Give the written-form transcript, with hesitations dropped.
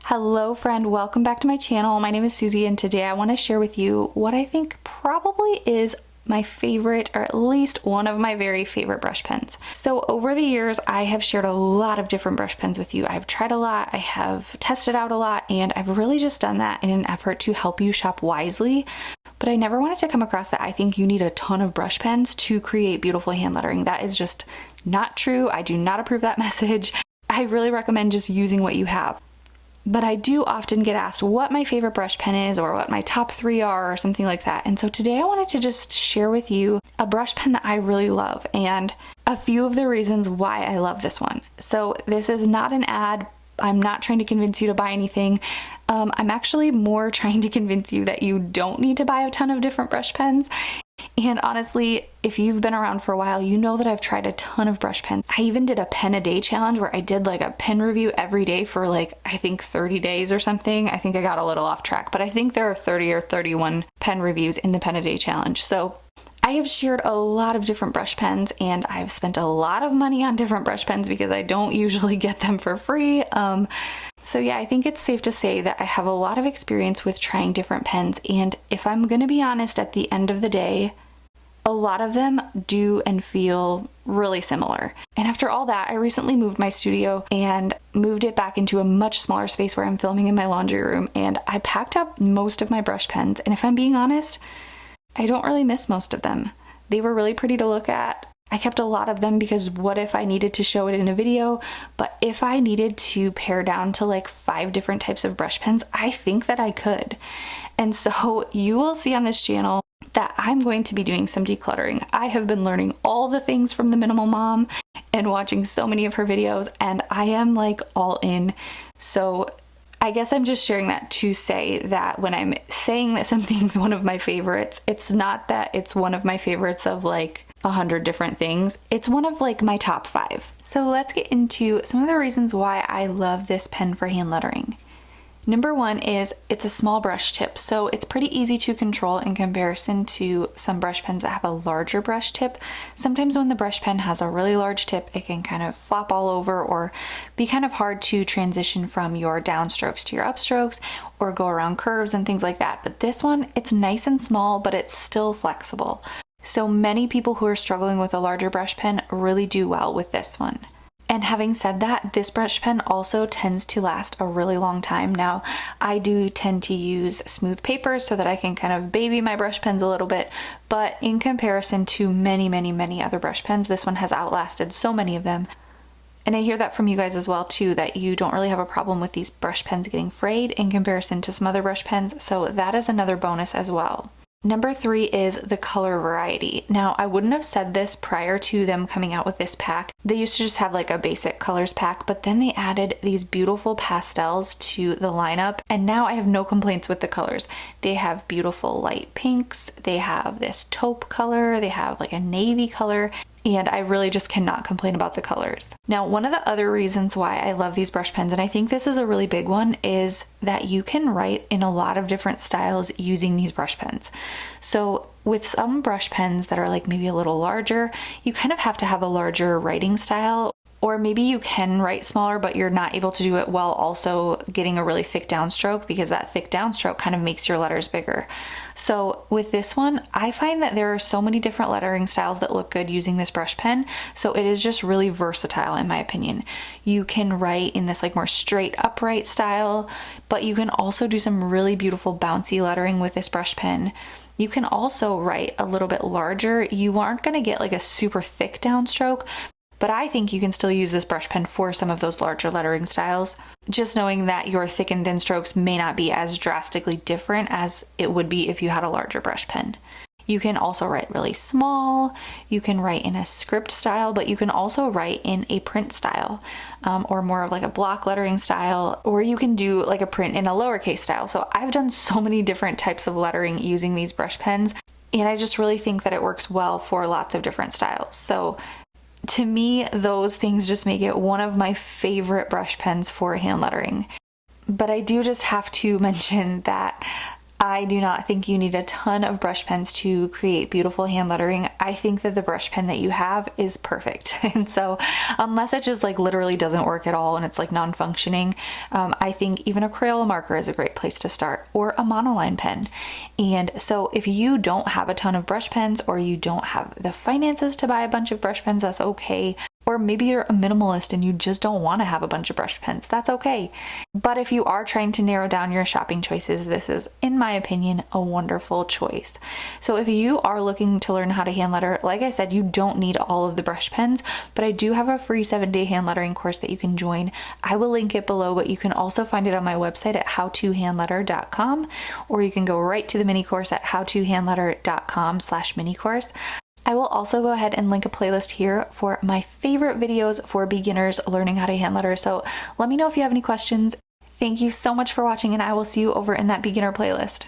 Hello friend, welcome back to my channel. My name is Susie and today I want to share with you what I think probably is my favorite, or at least one of my very favorite brush pens. So over the years, I have shared a lot of different brush pens with you. I've tried a lot, I have tested out a lot, and I've really just done that in an effort to help you shop wisely. But I never wanted to come across that I think you need a ton of brush pens to create beautiful hand lettering. That is just not true. I do not approve that message. I really recommend just using what you have. But I do often get asked what my favorite brush pen is or what my top 3 are or something like that. And so today I wanted to just share with you a brush pen that I really love and a few of the reasons why I love this one. So this is not an ad. I'm not trying to convince you to buy anything. I'm actually more trying to convince you that you don't need to buy a ton of different brush pens. And honestly, if you've been around for a while, you know that I've tried a ton of brush pens. I even did a pen a day challenge where I did like a pen review every day for like, I think 30 days or something. I think I got a little off track, but I think there are 30 or 31 pen reviews in the pen a day challenge. So I have shared a lot of different brush pens and I've spent a lot of money on different brush pens because I don't usually get them for free. So yeah, I think it's safe to say that I have a lot of experience with trying different pens, and if I'm gonna be honest, at the end of the day, a lot of them do and feel really similar. And after all that, I recently moved my studio and moved it back into a much smaller space where I'm filming in my laundry room, and I packed up most of my brush pens, and if I'm being honest, I don't really miss most of them. They were really pretty to look at. I kept a lot of them because what if I needed to show it in a video? But if I needed to pare down to like 5 different types of brush pens, I think that I could. And so you will see on this channel that I'm going to be doing some decluttering. I have been learning all the things from the Minimal Mom and watching so many of her videos, and I am like all in. So I guess I'm just sharing that to say that when I'm saying that something's one of my favorites, it's not that it's one of my favorites of like 100 different things. It's one of like my top 5. So let's get into some of the reasons why I love this pen for hand lettering. Number 1 is it's a small brush tip, so it's pretty easy to control in comparison to some brush pens that have a larger brush tip. Sometimes when the brush pen has a really large tip, it can kind of flop all over or be kind of hard to transition from your downstrokes to your upstrokes or go around curves and things like that. But this one, it's nice and small, but it's still flexible. So many people who are struggling with a larger brush pen really do well with this one. And having said that, this brush pen also tends to last a really long time. Now, I do tend to use smooth paper so that I can kind of baby my brush pens a little bit, but in comparison to many other brush pens, this one has outlasted so many of them. And I hear that from you guys as well too, that you don't really have a problem with these brush pens getting frayed in comparison to some other brush pens, so that is another bonus as well. Number 3 is the color variety. Now, I wouldn't have said this prior to them coming out with this pack. They used to just have like a basic colors pack, but then they added these beautiful pastels to the lineup, and now I have no complaints with the colors. They have beautiful light pinks, they have this taupe color, they have like a navy color, and I really just cannot complain about the colors. Now, one of the other reasons why I love these brush pens, and I think this is a really big one, is that you can write in a lot of different styles using these brush pens. So with some brush pens that are like maybe a little larger, you kind of have to have a larger writing style, or maybe you can write smaller, but you're not able to do it while also getting a really thick downstroke, because that thick downstroke kind of makes your letters bigger. So with this one, I find that there are so many different lettering styles that look good using this brush pen. So it is just really versatile in my opinion. You can write in this like more straight upright style, but you can also do some really beautiful bouncy lettering with this brush pen. You can also write a little bit larger. You aren't going to get like a super thick downstroke, but I think you can still use this brush pen for some of those larger lettering styles, just knowing that your thick and thin strokes may not be as drastically different as it would be if you had a larger brush pen. You can also write really small, you can write in a script style, but you can also write in a print style, or more of like a block lettering style, or you can do like a print in a lowercase style. So I've done so many different types of lettering using these brush pens, and I just really think that it works well for lots of different styles. So to me, those things just make it one of my favorite brush pens for hand lettering. But I do just have to mention that I do not think you need a ton of brush pens to create beautiful hand lettering. I think that the brush pen that you have is perfect. And so unless it just like literally doesn't work at all and it's like non-functioning, I think even a Crayola marker is a great place to start, or a monoline pen. And so if you don't have a ton of brush pens, or you don't have the finances to buy a bunch of brush pens, that's okay. Or maybe you're a minimalist and you just don't want to have a bunch of brush pens. That's okay. But if you are trying to narrow down your shopping choices, this is, in my opinion, a wonderful choice. So if you are looking to learn how to hand letter, like I said, you don't need all of the brush pens, but I do have a free 7-day hand lettering course that you can join. I will link it below, but you can also find it on my website at howtohandletter.com, or you can go right to the mini course at howtohandletter.com/mini course. I will also go ahead and link a playlist here for my favorite videos for beginners learning how to hand letter. So let me know if you have any questions. Thank you so much for watching, and I will see you over in that beginner playlist.